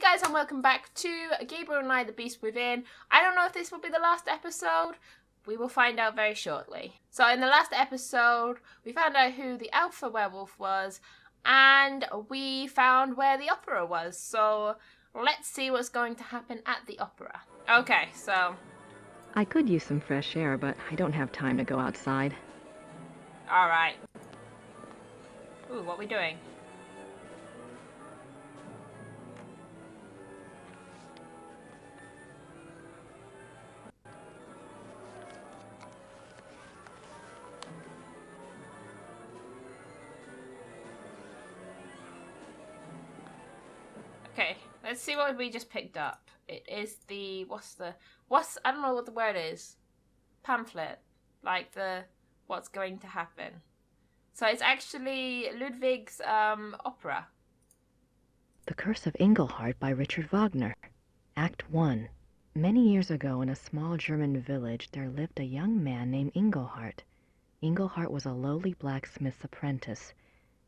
guys, and welcome back to Gabriel Knight, the Beast Within. I don't know if this will be the last episode. We will find out very shortly. So in the last episode, we found out who the alpha werewolf was, and we found where the opera was. So let's see what's going to happen at the opera. Okay, so... I could use some fresh air, but I don't have time to go outside. Alright. Ooh, what are we doing? Okay, let's see what we just picked up. It is the, I don't know what the word is. Pamphlet. Like what's going to happen. So it's actually Ludwig's opera. The Curse of Engelhart by Richard Wagner. Act 1. Many years ago in a small German village there lived a young man named Engelhart. Engelhart was a lowly blacksmith's apprentice.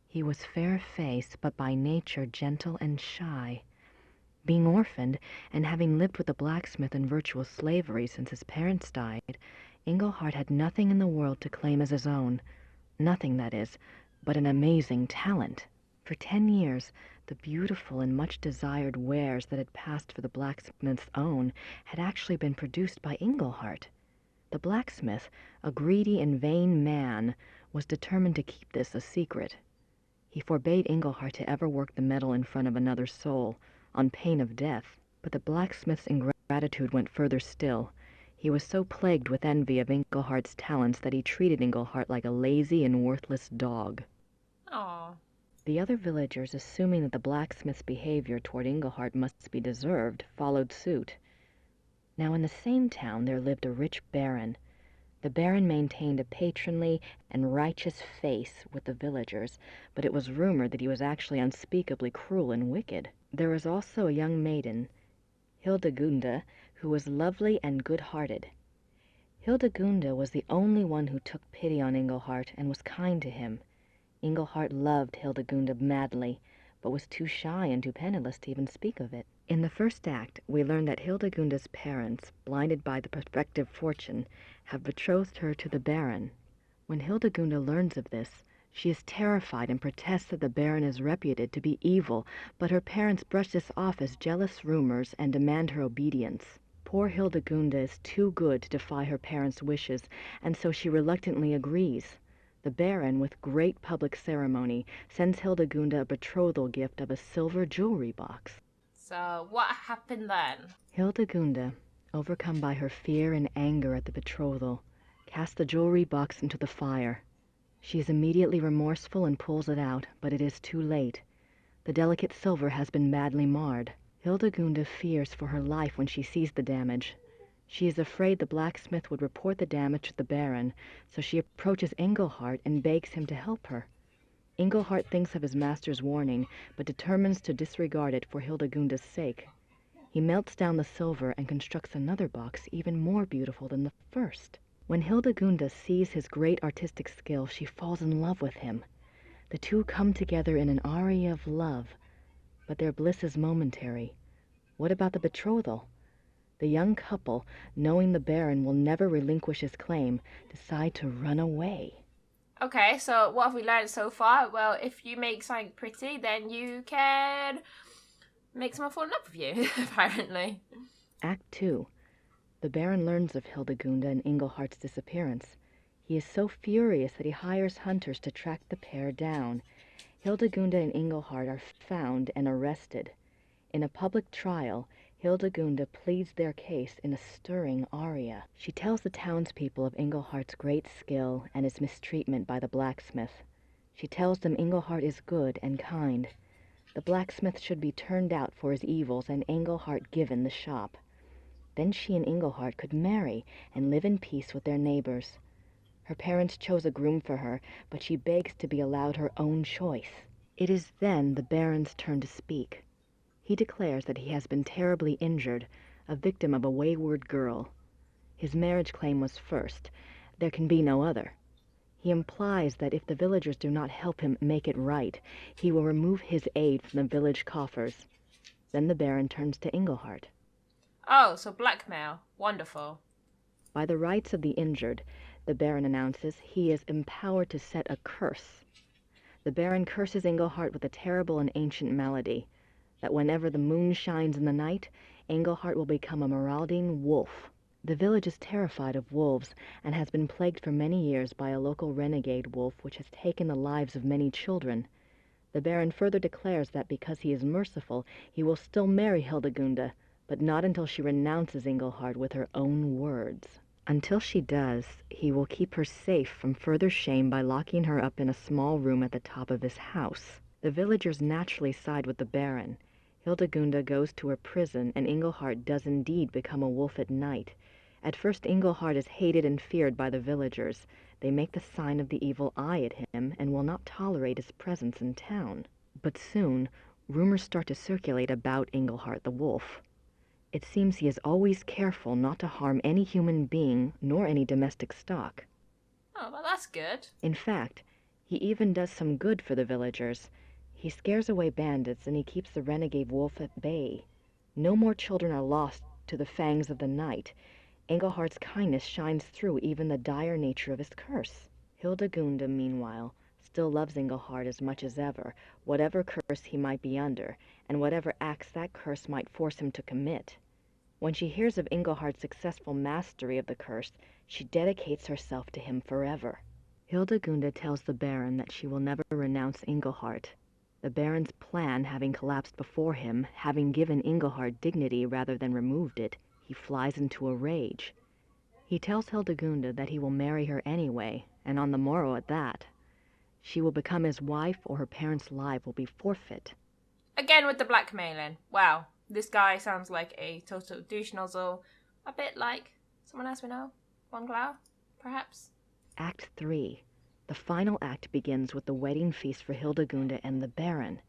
He was fair-faced, but by nature gentle and shy. Being orphaned, and having lived with the blacksmith in virtual slavery since his parents died, Engelhart had nothing in the world to claim as his own. Nothing, that is, but an amazing talent. For 10 years, the beautiful and much-desired wares that had passed for the blacksmith's own had actually been produced by Engelhart. The blacksmith, a greedy and vain man, was determined to keep this a secret. He forbade Engelhart to ever work the metal in front of another soul, on pain of death. But the blacksmith's ingratitude went further still. He was so plagued with envy of Engelhart's talents that he treated Engelhart like a lazy and worthless dog. Aww. The other villagers, assuming that the blacksmith's behavior toward Engelhart must be deserved, followed suit. Now in the same town there lived a rich baron. The baron maintained a patronly and righteous face with the villagers, but it was rumored that he was actually unspeakably cruel and wicked. There was also a young maiden, Hildegunde, who was lovely and good-hearted. Hildegunde was the only one who took pity on Engelhart and was kind to him. Engelhart loved Hildegunde madly, but was too shy and too penniless to even speak of it. In the first act, we learn that Hildegunde's parents, blinded by the prospective fortune, have betrothed her to the Baron. When Hildegunde learns of this, she is terrified and protests that the Baron is reputed to be evil, but her parents brush this off as jealous rumors and demand her obedience. Poor Hildegunde is too good to defy her parents' wishes, and so she reluctantly agrees. The Baron, with great public ceremony, sends Hildegunde a betrothal gift of a silver jewelry box. So what happened then? Hildegunde, overcome by her fear and anger at the betrothal, casts the jewelry box into the fire. She is immediately remorseful and pulls it out, but it is too late. The delicate silver has been badly marred. Hildegunde fears for her life when she sees the damage. She is afraid the blacksmith would report the damage to the Baron, so she approaches Engelhart and begs him to help her. Engelhart thinks of his master's warning, but determines to disregard it for Hildegunde's sake. He melts down the silver and constructs another box even more beautiful than the first. When Hildegunde sees his great artistic skill, she falls in love with him. The two come together in an aria of love, but their bliss is momentary. What about the betrothal? The young couple, knowing the Baron will never relinquish his claim, decide to run away. Okay, so what have we learned so far? Well, if you make something pretty, then you can make someone fall in love with you, apparently. Act 2. The Baron learns of Hildegunde and Engelhart's disappearance. He is so furious that he hires hunters to track the pair down. Hildegunde and Engelhart are found and arrested. In a public trial, Hildegunde pleads their case in a stirring aria. She tells the townspeople of Engelhart's great skill and his mistreatment by the blacksmith. She tells them Engelhart is good and kind. The blacksmith should be turned out for his evils and Engelhart given the shop. Then she and Engelhart could marry and live in peace with their neighbors. Her parents chose a groom for her, but she begs to be allowed her own choice. It is then the Baron's turn to speak. He declares that he has been terribly injured, a victim of a wayward girl. His marriage claim was first. There can be no other. He implies that if the villagers do not help him make it right, he will remove his aid from the village coffers. Then the Baron turns to Engelhart. Oh, so blackmail. Wonderful. By the rights of the injured, the Baron announces he is empowered to set a curse. The Baron curses Engelhart with a terrible and ancient melody, that whenever the moon shines in the night, Engelhart will become a marauding wolf. The village is terrified of wolves and has been plagued for many years by a local renegade wolf which has taken the lives of many children. The Baron further declares that because he is merciful, he will still marry Hildegunde, but not until she renounces Engelhart with her own words. Until she does, he will keep her safe from further shame by locking her up in a small room at the top of his house. The villagers naturally side with the Baron. Hildegunde goes to her prison, and Engelhart does indeed become a wolf at night. At first Engelhart is hated and feared by the villagers. They make the sign of the evil eye at him and will not tolerate his presence in town. But soon, rumors start to circulate about Engelhart the wolf. It seems he is always careful not to harm any human being nor any domestic stock. Oh, well, that's good. In fact, he even does some good for the villagers. He scares away bandits and he keeps the renegade wolf at bay. No more children are lost to the fangs of the night. Engelhart's kindness shines through even the dire nature of his curse. Hildegunde, meanwhile, still loves Engelhart as much as ever, whatever curse he might be under, and whatever acts that curse might force him to commit. When she hears of Engelhart's successful mastery of the curse, she dedicates herself to him forever. Hildegunde tells the Baron that she will never renounce Engelhart. The Baron's plan having collapsed before him, having given Engelhart dignity rather than removed it, he flies into a rage. He tells Hildegunde that he will marry her anyway, and on the morrow at that. She will become his wife or her parents' life will be forfeit. Again with the blackmailing. Wow, this guy sounds like a total douche nozzle. A bit like someone else we know. Von Glau, perhaps? Act 3. The final act begins with the wedding feast for Hildegunde and the Baron.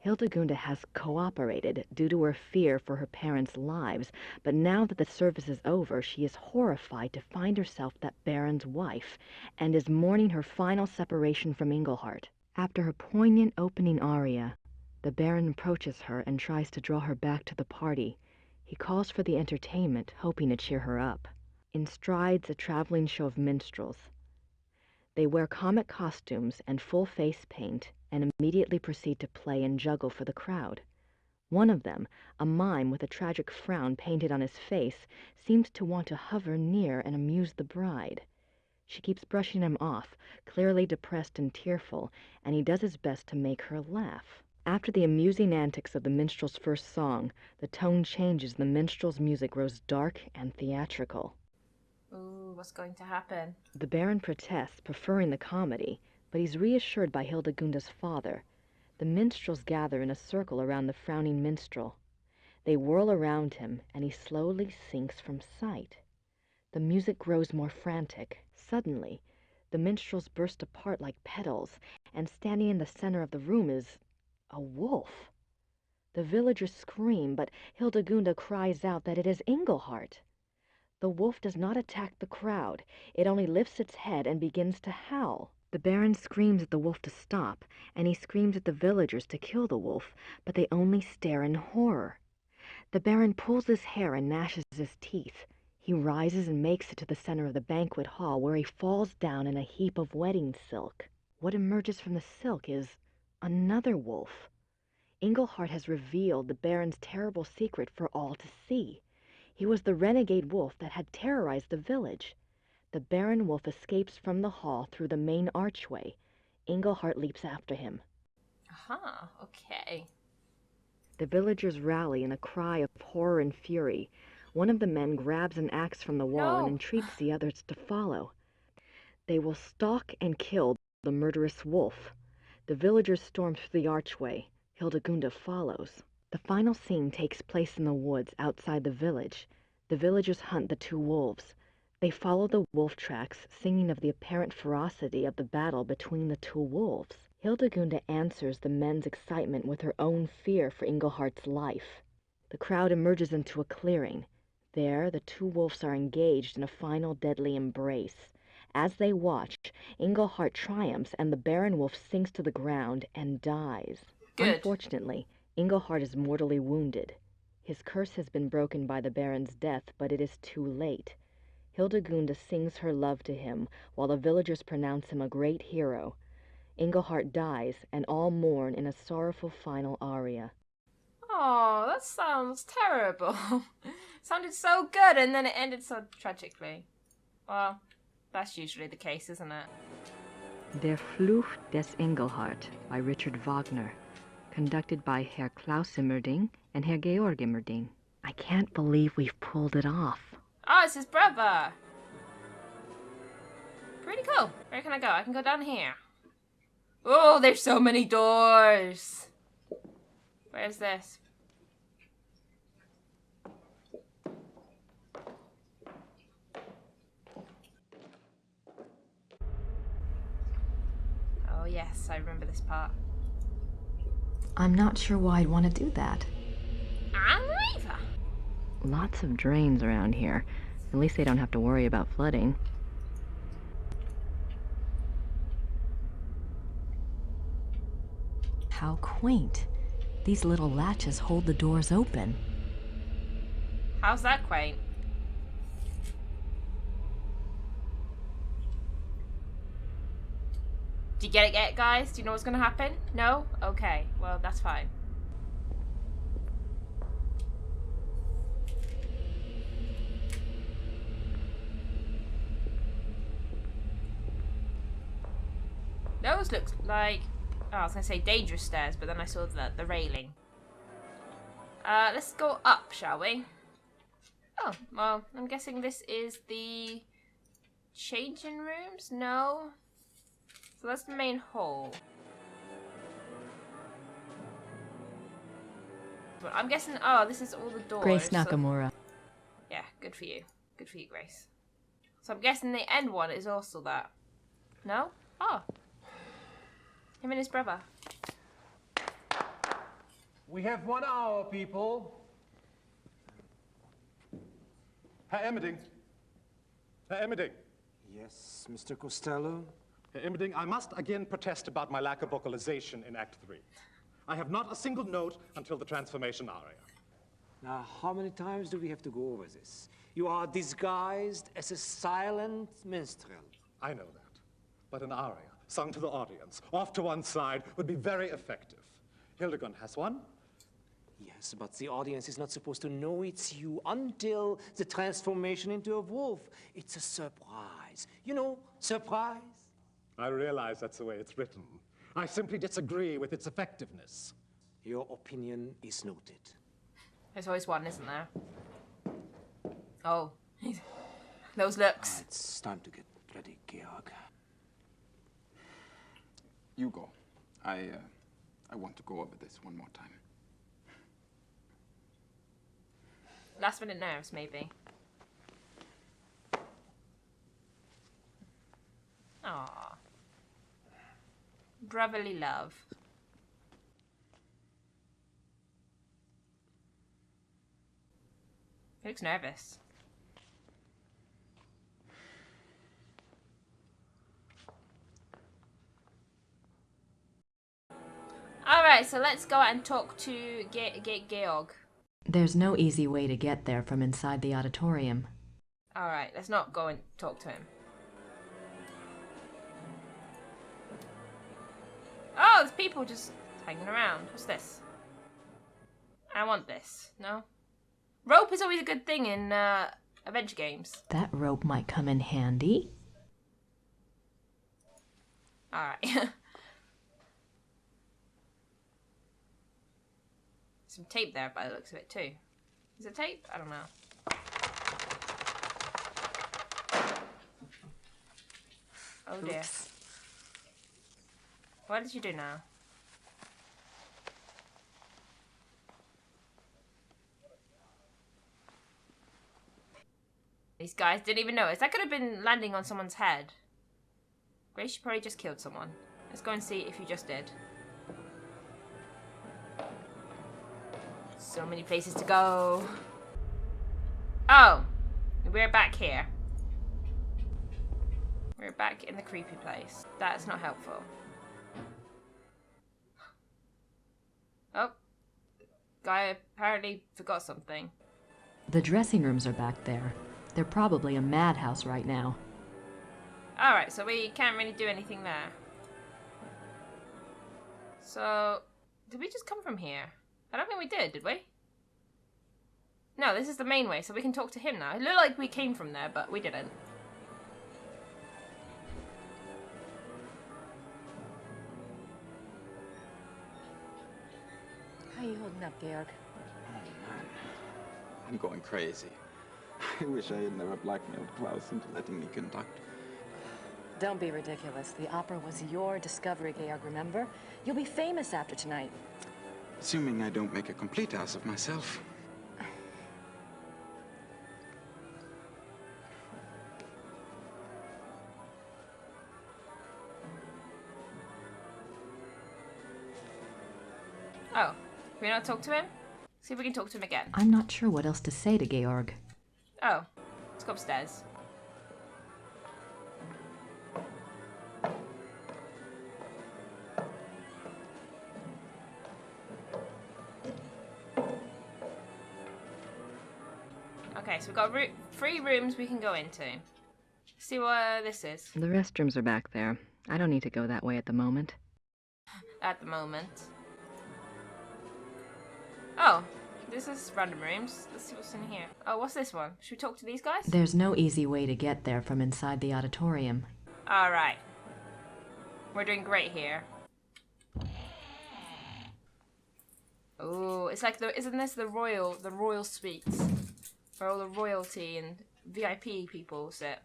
Hildegunde has cooperated due to her fear for her parents' lives, but now that the service is over, she is horrified to find herself that Baron's wife, and is mourning her final separation from Engelhart. After her poignant opening aria, the Baron approaches her and tries to draw her back to the party. He calls for the entertainment, hoping to cheer her up. In strides a traveling show of minstrels. They wear comic costumes and full face paint and immediately proceed to play and juggle for the crowd. One of them, a mime with a tragic frown painted on his face, seems to want to hover near and amuse the bride. She keeps brushing him off, clearly depressed and tearful, and he does his best to make her laugh. After the amusing antics of the minstrel's first song, the tone changes and the minstrel's music grows dark and theatrical. Ooh, what's going to happen? The Baron protests, preferring the comedy, but he's reassured by Hildegunde's father. The minstrels gather in a circle around the frowning minstrel. They whirl around him, and he slowly sinks from sight. The music grows more frantic. Suddenly, the minstrels burst apart like petals, and standing in the center of the room is a wolf. The villagers scream, but Hildegunde cries out that it is Engelhart. The wolf does not attack the crowd. It only lifts its head and begins to howl. The Baron screams at the wolf to stop, and he screams at the villagers to kill the wolf, but they only stare in horror. The Baron pulls his hair and gnashes his teeth. He rises and makes it to the center of the banquet hall, where he falls down in a heap of wedding silk. What emerges from the silk is another wolf. Engelhart has revealed the Baron's terrible secret for all to see. He was the renegade wolf that had terrorized the village. The Baron wolf escapes from the hall through the main archway. Engelhart leaps after him. Aha, okay. The villagers rally in a cry of horror and fury. One of the men grabs an axe from the wall and entreats the others to follow. They will stalk and kill the murderous wolf. The villagers storm through the archway. Hildegunde follows. The final scene takes place in the woods outside the village. The villagers hunt the two wolves. They follow the wolf tracks, singing of the apparent ferocity of the battle between the two wolves. Hildegunde answers the men's excitement with her own fear for Engelhart's life. The crowd emerges into a clearing. There, the two wolves are engaged in a final deadly embrace. As they watch, Engelhart triumphs and the Baron wolf sinks to the ground and dies. Good. Unfortunately, Engelhart is mortally wounded. His curse has been broken by the Baron's death, but it is too late. Hildegunda sings her love to him, while the villagers pronounce him a great hero. Engelhart dies, and all mourn in a sorrowful final aria. Oh, that sounds terrible. Sounded so good, and then it ended so tragically. Well, that's usually the case, isn't it? Der Fluch des Engelhart by Richard Wagner, conducted by Herr Klaus Immerding and Herr Georg Immerding. I can't believe we've pulled it off. Oh, it's his brother. Pretty cool. Where can I go? I can go down here. Oh, there's so many doors. Where's this? Oh yes, I remember this part. I'm not sure why I'd want to do that. I'm either. Lots of drains around here. At least they don't have to worry about flooding. How quaint. These little latches hold the doors open. How's that quaint? Do you get it yet, guys? Do you know what's gonna happen? No? Okay, well, that's fine. Those look like... Oh, I was gonna say dangerous stairs, but then I saw the railing. Let's go up, shall we? Oh, well, I'm guessing this is the changing rooms? No? So that's the main hall. But I'm guessing, oh, this is all the doors. Grace so- Nakamura. yeah, good for you. Good for you, Grace. So I'm guessing the end one is also that. No? Oh. Him and his brother. We have 1 hour, people. Herr Emmerding. Herr Emmerding. Yes, Mr. Costello? Herr Emmerding, I must again protest about my lack of vocalization in Act 3. I have not a single note until the transformation aria. Now, how many times do we have to go over this? You are disguised as a silent minstrel. I know that. But an aria, sung to the audience, off to one side, would be very effective. Hildegund has one. Yes, but the audience is not supposed to know it's you until the transformation into a wolf. It's a surprise. You know, surprise. I realize that's the way it's written. I simply disagree with its effectiveness. Your opinion is noted. There's always one, isn't there? Oh. Those looks. It's time to get ready, Georg. You go. I want to go over this one more time. Last minute nerves, maybe. Aww. Brotherly love. He looks nervous. Alright, so let's go and talk to Georg. There's no easy way to get there from inside the auditorium. Alright, let's not go and talk to him. Oh, there's people just hanging around. What's this? I want this. No? Rope is always a good thing in adventure games. That rope might come in handy. Alright. Some tape there by the looks of it too. Is it tape? I don't know. Oh dear. Oops. What did you do now? These guys didn't even notice. That could have been landing on someone's head. Grace, you probably just killed someone. Let's go and see if you just did. So many places to go. Oh, we're back here. We're back in the creepy place. That's not helpful. Oh, Guy apparently forgot something. The dressing rooms are back there. They're probably a madhouse right now. Alright, so we can't really do anything there. So, did we just come from here? I don't think we did we? No, this is the main way, so we can talk to him now. It looked like we came from there, but we didn't. How you holding up, Georg? Oh, man. I'm going crazy. I wish I had never blackmailed Klaus into letting me conduct. Don't be ridiculous. The opera was your discovery, Georg, remember? You'll be famous after tonight. Assuming I don't make a complete ass of myself. Oh, can we not talk to him? See if we can talk to him again. I'm not sure what else to say to Georg. Oh, let's go upstairs. Okay, so we've got 3 rooms we can go into. See what this is. The restrooms are back there. I don't need to go that way at the moment. At the moment. Oh, this is random rooms. Let's see what's in here. Oh, what's this one? Should we talk to these guys? There's no easy way to get there from inside the auditorium. Alright. We're doing great here. Oh, it's like isn't this the royal suites? Where all the royalty and VIP people sit.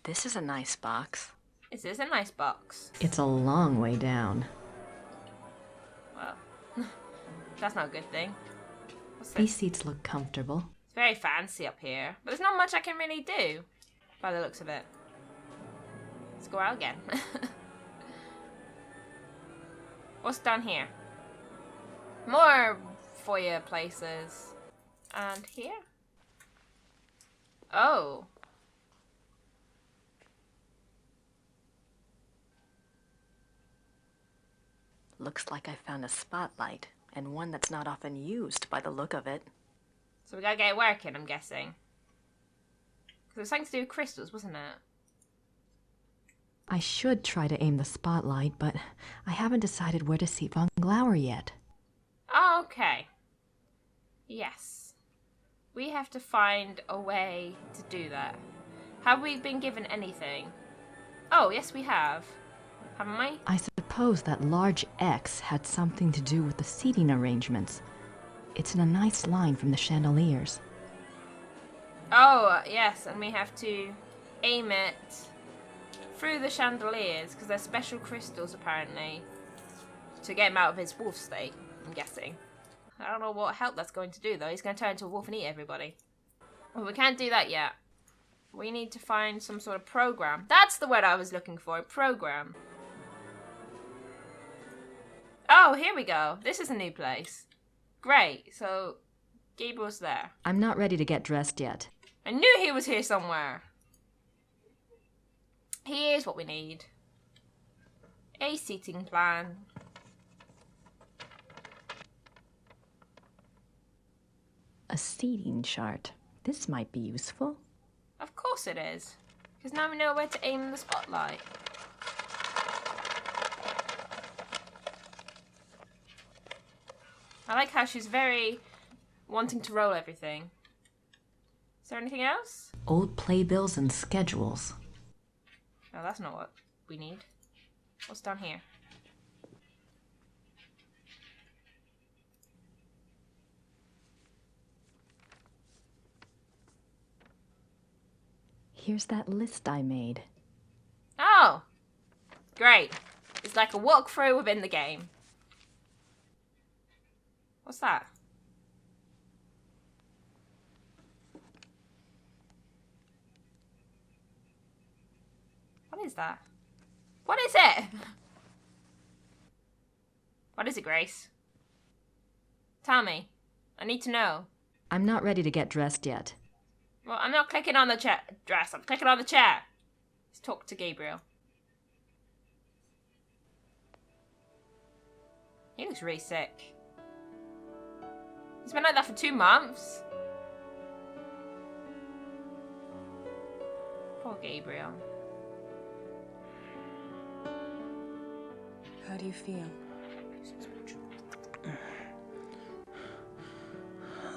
This is a nice box. This is a nice box. It's a long way down. Well, that's not a good thing. What's These this? seats look comfortable. It's very fancy up here, but there's not much I can really do by the looks of it. Let's go out again. What's down here? More foyer places. And here? Oh. Looks like I found a spotlight, and one that's not often used by the look of it. So we gotta get it working, I'm guessing. Because it was something to do with crystals, wasn't it? I should try to aim the spotlight, but I haven't decided where to seat Von Glauer yet. Oh, okay. Yes. We have to find a way to do that. Have we been given anything? Oh, yes we have. Haven't we? I suppose that large X had something to do with the seating arrangements. It's in a nice line from the chandeliers. Oh, yes, and we have to aim it through the chandeliers, because there's special crystals, apparently, to get him out of his wolf state, I'm guessing. I don't know what help that's going to do, though. He's going to turn into a wolf and eat everybody. Well, we can't do that yet. We need to find some sort of program. That's the word I was looking for, a program. Oh, here we go. This is a new place. Great, so Gabriel's there. I'm not ready to get dressed yet. I knew he was here somewhere. Here's what we need. A seating plan. A seating chart. This might be useful. Of course it is. Because now we know where to aim the spotlight. I like how she's very wanting to roll everything. Is there anything else? Old playbills and schedules. No, that's not what we need. What's down here? Here's that list I made. Oh! Great. It's like a walkthrough within the game. What's that? What is that? What is it? What is it, Grace? Tell me. I need to know. I'm not ready to get dressed yet. Well, I'm not clicking on the dress. I'm clicking on the chair. Let's talk to Gabriel. He looks really sick. He's been like that for 2 months. Poor Gabriel. How do you feel?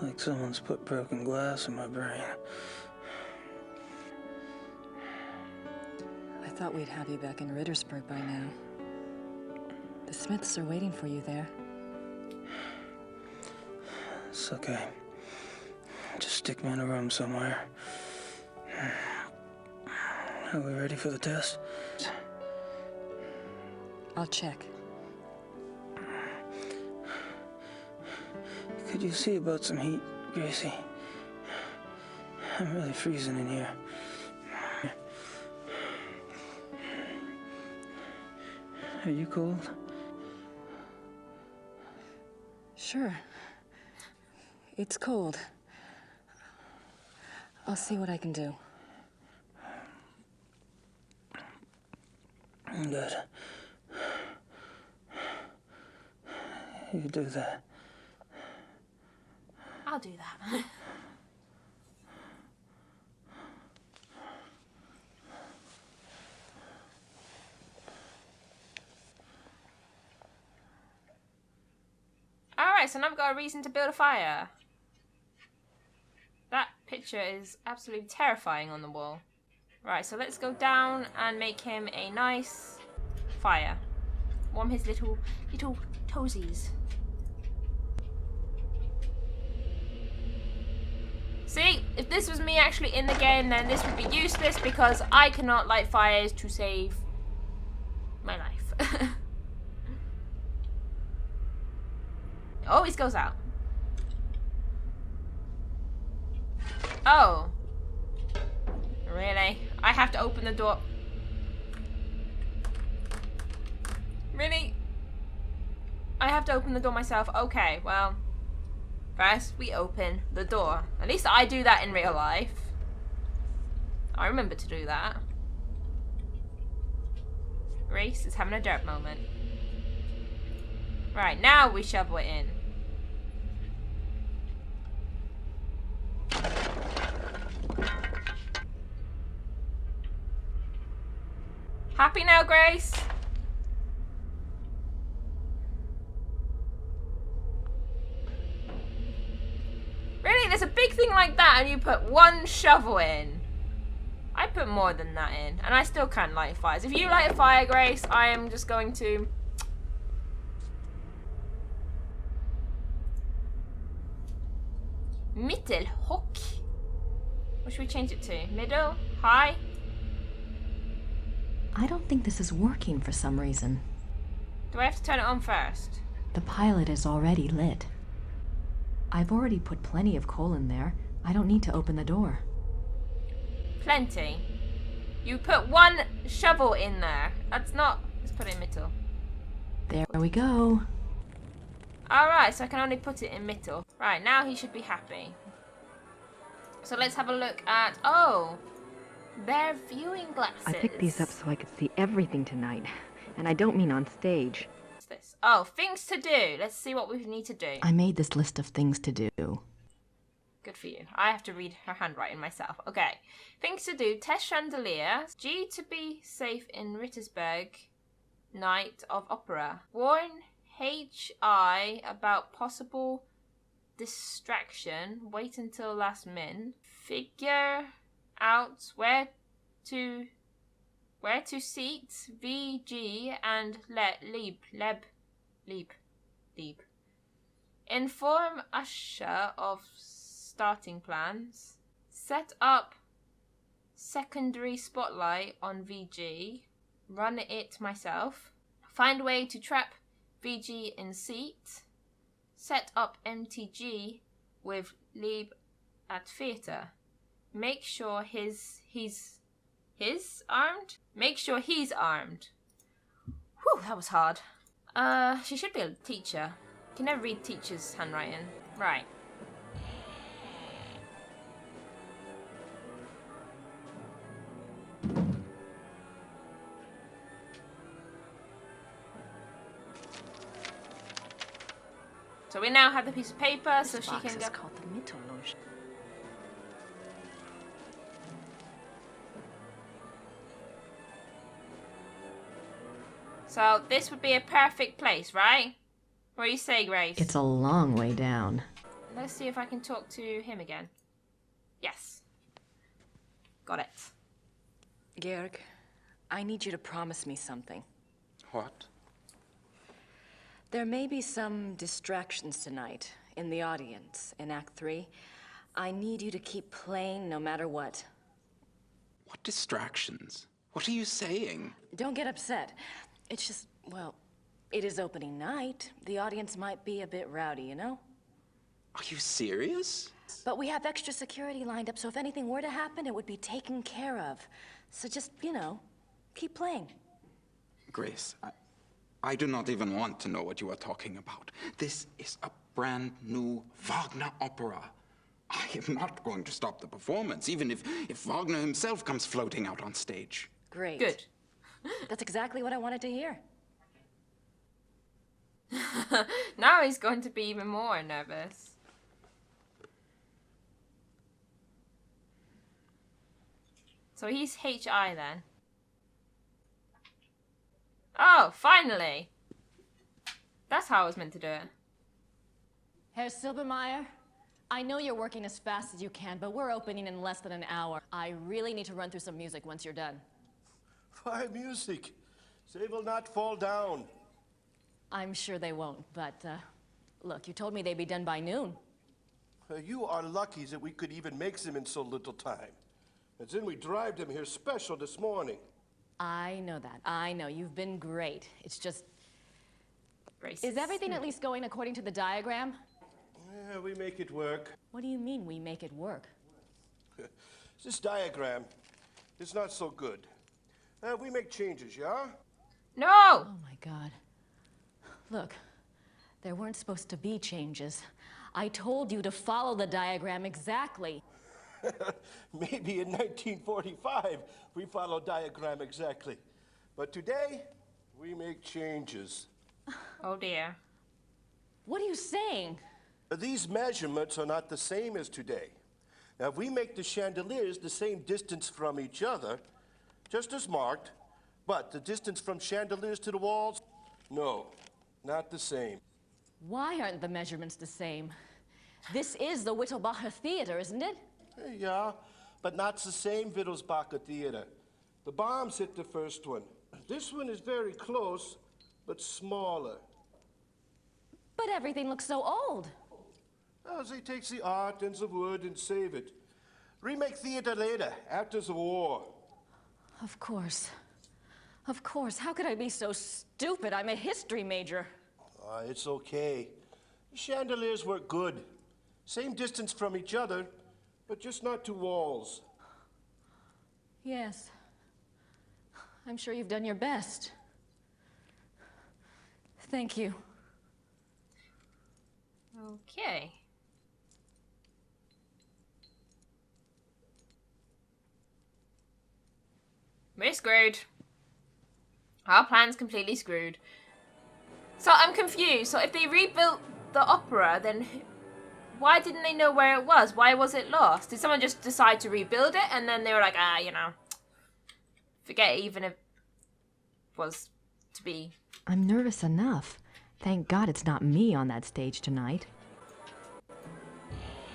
Like someone's put broken glass in my brain. I thought we'd have you back in Rittersburg by now. The Smiths are waiting for you there. It's okay. Just stick me in a room somewhere. Are we ready for the test? I'll check. Could you see about some heat, Gracie? I'm really freezing in here. Are you cold? Sure. It's cold. I'll see what I can do. Good. You do that. I'll do that. Alright, so now we've got a reason to build a fire. That picture is absolutely terrifying on the wall. Right, so let's go down and make him a nice fire. Warm his little toesies. See, if this was me actually in the game, then this would be useless because I cannot light fires to save my life. It always goes out. Oh. Really? I have to open the door. Really? I have to open the door myself. Okay, well. First, we open the door. At least I do that in real life. I remember to do that. Grace is having a dirt moment. Right, now we shovel it in. Happy now, Grace? Really? There's a big thing like that and you put 1 shovel in? I put more than that in and I still can't light fires. If you light a fire, Grace, I am just going to... Mittelhock. What should we change it to? Middle? High? I don't think this is working for some reason. Do I have to turn it on first? The pilot is already lit. I've already put plenty of coal in there. I don't need to open the door. Plenty. You put 1 shovel in there. That's not... Let's put it in middle. There we go. Alright, so I can only put it in middle. Right, now he should be happy. So let's have a look at... Oh! They're viewing glasses. I picked these up so I could see everything tonight. And I don't mean on stage. What's this? Oh, things to do. Let's see what we need to do. I made this list of things to do. Good for you. I have to read her handwriting myself. Okay. Things to do. Test chandelier. G to be safe in Rittersburg. Night of Opera. Warn HI about possible distraction. Wait until last min. Figure out where to seat VG and Leib. Inform Usher of starting plans. Set up secondary spotlight on VG. Run it myself. Find way to trap VG in seat. Set up MTG with Leib at theatre. Make sure he's armed? Make sure he's armed. Whew, that was hard. She should be a teacher. Can never read teachers' handwriting. Right. we now have the piece of paper, so This she box can is go. called the mythology. So this would be a perfect place, right? What do you say, Grace? It's a long way down. Let's see if I can talk to him again. Yes. Got it. Georg, I need you to promise me something. What? There may be some distractions tonight in the audience in Act 3. I need you to keep playing no matter what. What distractions? What are you saying? Don't get upset. It's just, well, it is opening night. The audience might be a bit rowdy, you know? Are you serious? But we have extra security lined up, so if anything were to happen, it would be taken care of. So just, you know, keep playing. Grace, I do not even want to know what you are talking about. This is a brand new Wagner opera. I am not going to stop the performance, even if Wagner himself comes floating out on stage. Great. Good. That's exactly what I wanted to hear. Now he's going to be even more nervous. So he's HI then. Oh, finally! That's how I was meant to do it. Herr Silbermeyer, I know you're working as fast as you can, but we're opening in less than an hour. I really need to run through some music once you're done. Why music? They will not fall down. I'm sure they won't, but look, you told me they'd be done by noon. You are lucky that we could even make them in so little time. And then we drive them here special this morning. I know that. I know. You've been great. It's just... Racist. Is everything at least going according to the diagram? Yeah, we make it work. What do you mean we make it work? This diagram is not so good. We make changes, yeah? No! Oh my God. Look, there weren't supposed to be changes. I told you to follow the diagram exactly. Maybe in 1945 we follow diagram exactly. But today, we make changes. Oh dear. What are you saying? These measurements are not the same as today. Now, if we make the chandeliers the same distance from each other, just as marked, but the distance from chandeliers to the walls, no, not the same. Why aren't the measurements the same? This is the Wittelbacher Theater, isn't it? Yeah, but not the same Wittelsbacher Theater. The bombs hit the first one. This one is very close, but smaller. But everything looks so old. Oh, they take the art and the wood and save it. Remake theater later, after the war. Of course. Of course. How could I be so stupid? I'm a history major. It's okay. The chandeliers work good. Same distance from each other, but just not two walls. Yes. I'm sure you've done your best. Thank you. Okay. We're screwed. Our plan's completely screwed. So I'm confused. So if they rebuilt the opera, then why didn't they know where it was? Why was it lost? Did someone just decide to rebuild it and then they were like, you know, forget it, even if it was to be. I'm nervous enough. Thank God it's not me on that stage tonight.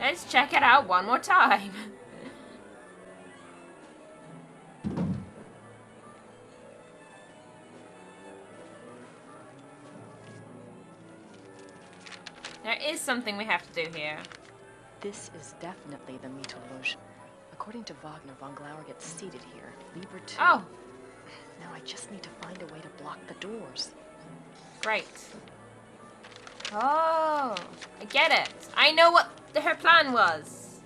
Let's check it out one more time. There is something we have to do here. This is definitely the mythology. According to Wagner, von Glauer gets seated here. Lieber too. Oh, Now I just need to find a way to block the doors. great. Oh, I get it. I know what her plan was.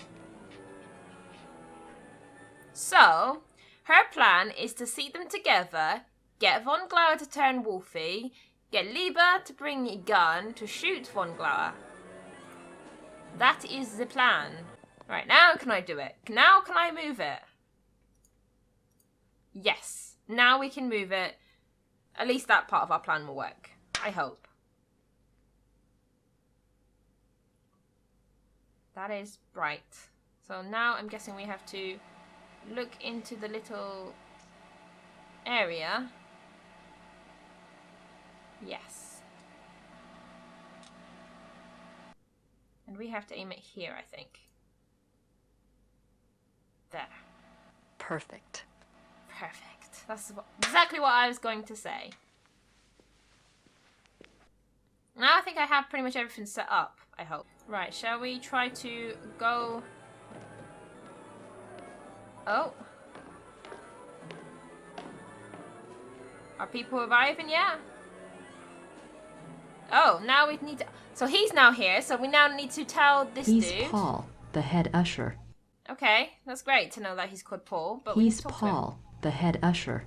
So, her plan is to seat them together, get von Glauer to turn Wolfie, get Lieber to bring a gun to shoot von Glauer. That is the plan. Right, now can I do it? Now can I move it? Yes, now we can move it. At least that part of our plan will work. I hope. That is bright. So now I'm guessing we have to look into the little area. Yes. And we have to aim it here, I think. There. Perfect. Perfect. That's exactly what I was going to say. Now I think I have pretty much everything set up, I hope. Right, shall we try to go... Oh. Are people arriving yet? Oh, now we need to... So he's now here, so we now need to tell this dude... He's Paul, the head usher. Okay, that's great to know that he's called Paul, but He's Paul, the head usher.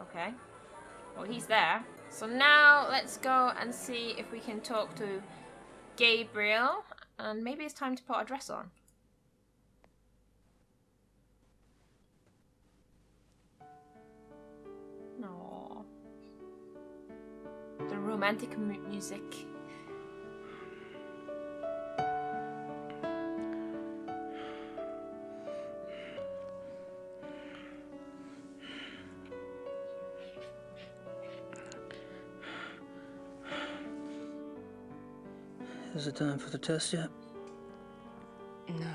Okay. Well, he's there. So now let's go and see if we can talk to Gabriel. And maybe it's time to put our dress on. No. The romantic music. Is it time for the test yet? No.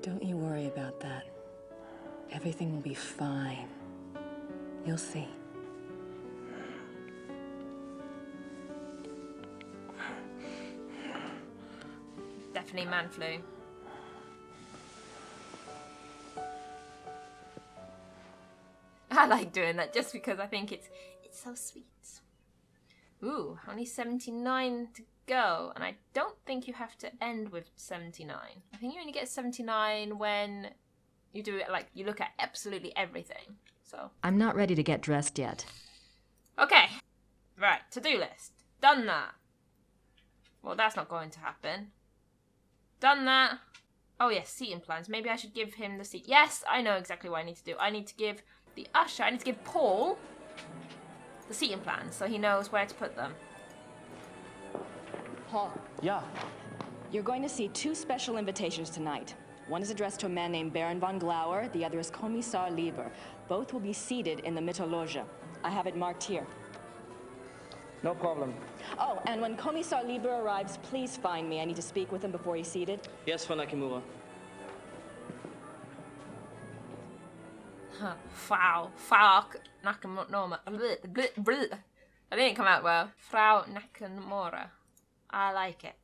Don't you worry about that. Everything will be fine. You'll see. Definitely man flu. I like doing that just because I think it's so sweet. Ooh, only 79 to go, and I don't think you have to end with 79. I think you only get 79 when you do it, like, you look at absolutely everything, so. I'm not ready to get dressed yet. Okay, right, to-do list. Done that. Well, that's not going to happen. Done that. Oh yes, seating plans. Maybe I should give him the seat. Yes, I know exactly what I need to do. I need to give the usher, I need to give Paul the seating plans so he knows where to put them. Paul, Yeah. you're going to see 2 special invitations tonight. One is addressed to a man named Baron von Glauer, the other is Kommissar Lieber. Both will be seated in the Mittelloge. I have it marked here. No problem. Oh, and when Kommissar Lieber arrives, please find me. I need to speak with him before he's seated. Yes, Frau Nakamura. Frau Nakamura. That didn't come out well. Frau Nakamura. I like it.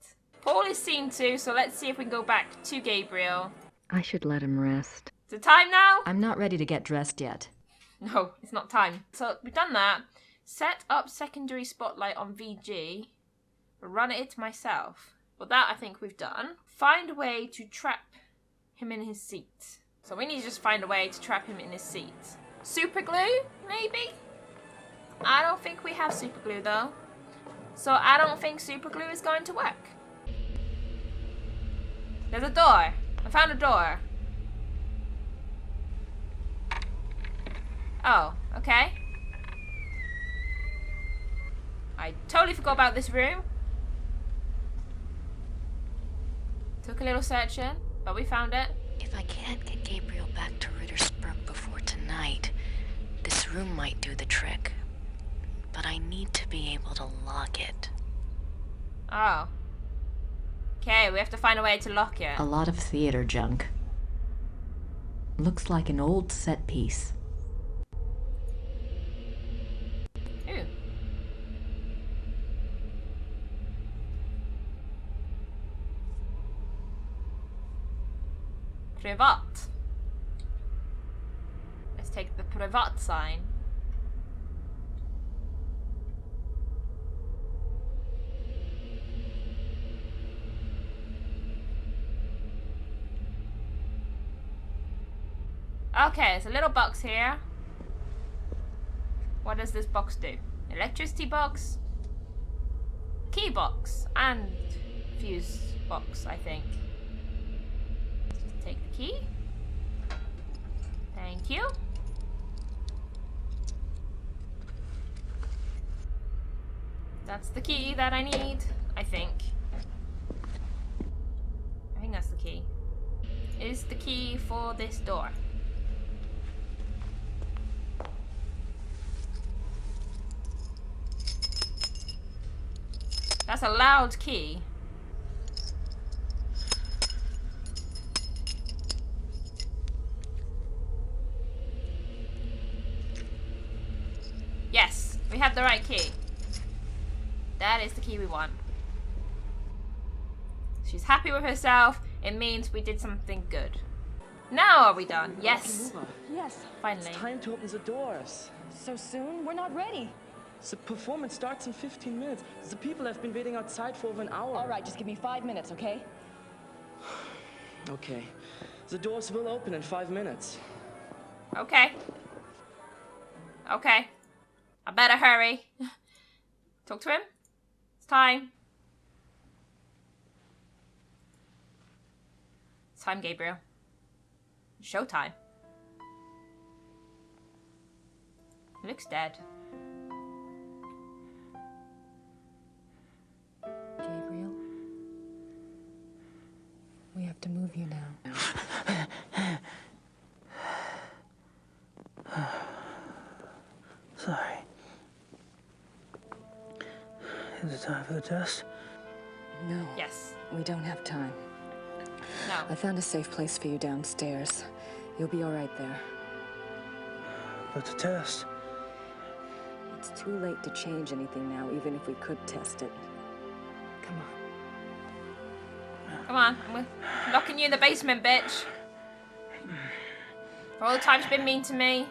Paul is seen too, so let's see if we can go back to Gabriel. I should let him rest. Is it time now? I'm not ready to get dressed yet. No, it's not time. So we've done that. Set up secondary spotlight on VG. Run it myself. Well, that I think we've done. Find a way to trap him in his seat. So we need to just find a way to trap him in his seat. Super glue, maybe? I don't think we have super glue though. So I don't think super glue is going to work. There's a door. I found a door. Oh, okay. I totally forgot about this room. Took a little searching, but we found it. If I can't get Gabriel back to Rittersburg before tonight, this room might do the trick. But I need to be able to lock it. Oh. Okay, we have to find a way to lock it. A lot of theater junk. Looks like an old set piece. Ooh. Privat. Let's take the privat sign. Okay, there's a little box here. What does this box do? Electricity box, key box, and fuse box, I think. Just take the key. Thank you. That's the key that I need. I think that's the key. Is the key for this door. That's a loud key. Yes, we have the right key. That is the key we want. She's happy with herself. It means we did something good. Now are we done? Yes. Yes. Finally. It's time to open the doors. So soon? We're not ready. The performance starts in 15 minutes. The people have been waiting outside for over an hour. All right, just give me 5 minutes, okay? Okay. The doors will open in 5 minutes. Okay. Okay. I better hurry. Talk to him. It's time. It's time, Gabriel. Showtime. He looks dead. Gabriel, we have to move you now. Sorry. Is it time for the test? No. Yes. We don't have time. No. I found a safe place for you downstairs. You'll be all right there. But the test? It's too late to change anything now, even if we could test it. Come on. Come on. I'm locking you in the basement, bitch. For all the times you've been mean to me.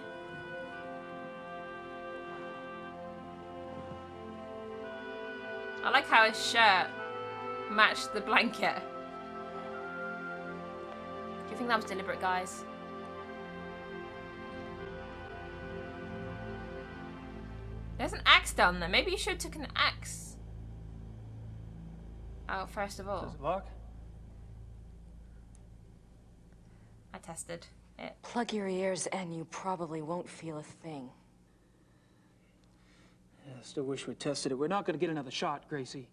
I like how his shirt matched the blanket. Do you think that was deliberate, guys? There's an axe down there. Maybe you should have taken an axe out first of all. Does it work? I tested it. Plug your ears and you probably won't feel a thing. Yeah, I still wish we tested it. We're not going to get another shot, Gracie.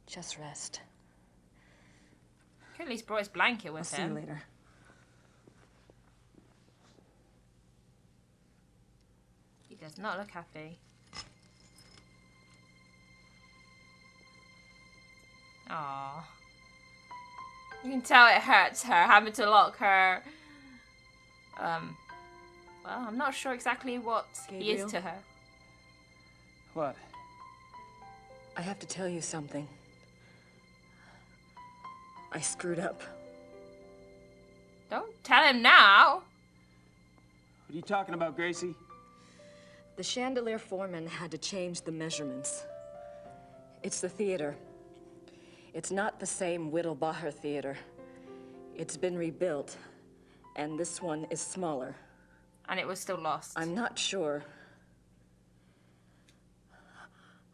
Just rest. Could at least brought his blanket with I'll see him. you later. He does not look happy. Aww. You can tell it hurts her having to lock her. Well, I'm not sure exactly what he is Gabriel? to her. What? I have to tell you something. I screwed up. Don't tell him now. What are you talking about, Gracie? The chandelier foreman had to change the measurements. It's the theater. It's not the same Whittlebauer theater. It's been rebuilt, and this one is smaller. And it was still lost. I'm not sure.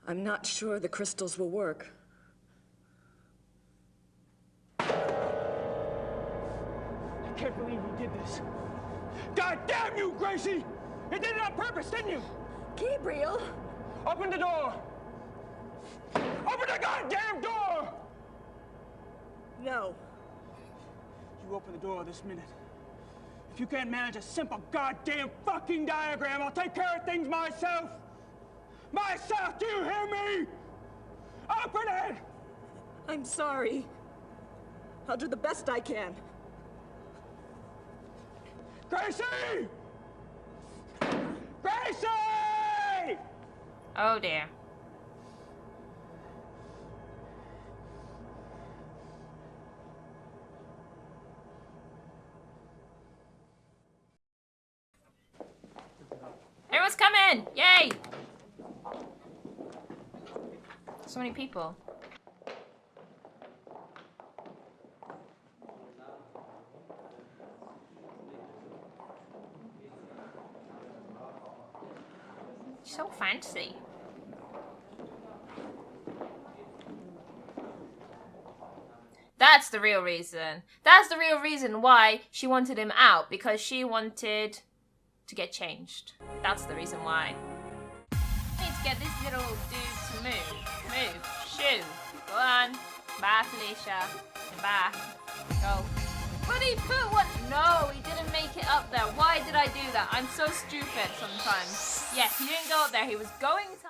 I'm not sure the crystals will work. I can't believe you did this. God damn you, Gracie! You did it on purpose, didn't you? Gabriel! Open the door! Open the goddamn door! No. You open the door this minute. If you can't manage a simple goddamn fucking diagram, I'll take care of things myself! Myself, do you hear me? Open it! I'm sorry. I'll do the best I can. Gracie! Gracie! Oh dear. Everyone's coming! Yay! So many people. So fancy. That's the real reason. That's the real reason why she wanted him out, because she wanted to get changed. That's the reason why. I need to get this little dude to move. 2. Go on. Bye, Felicia. Bye. Go. But he put what? No, he didn't make it up there. Why did I do that? I'm so stupid sometimes. Yes, he didn't go up there. He was going to...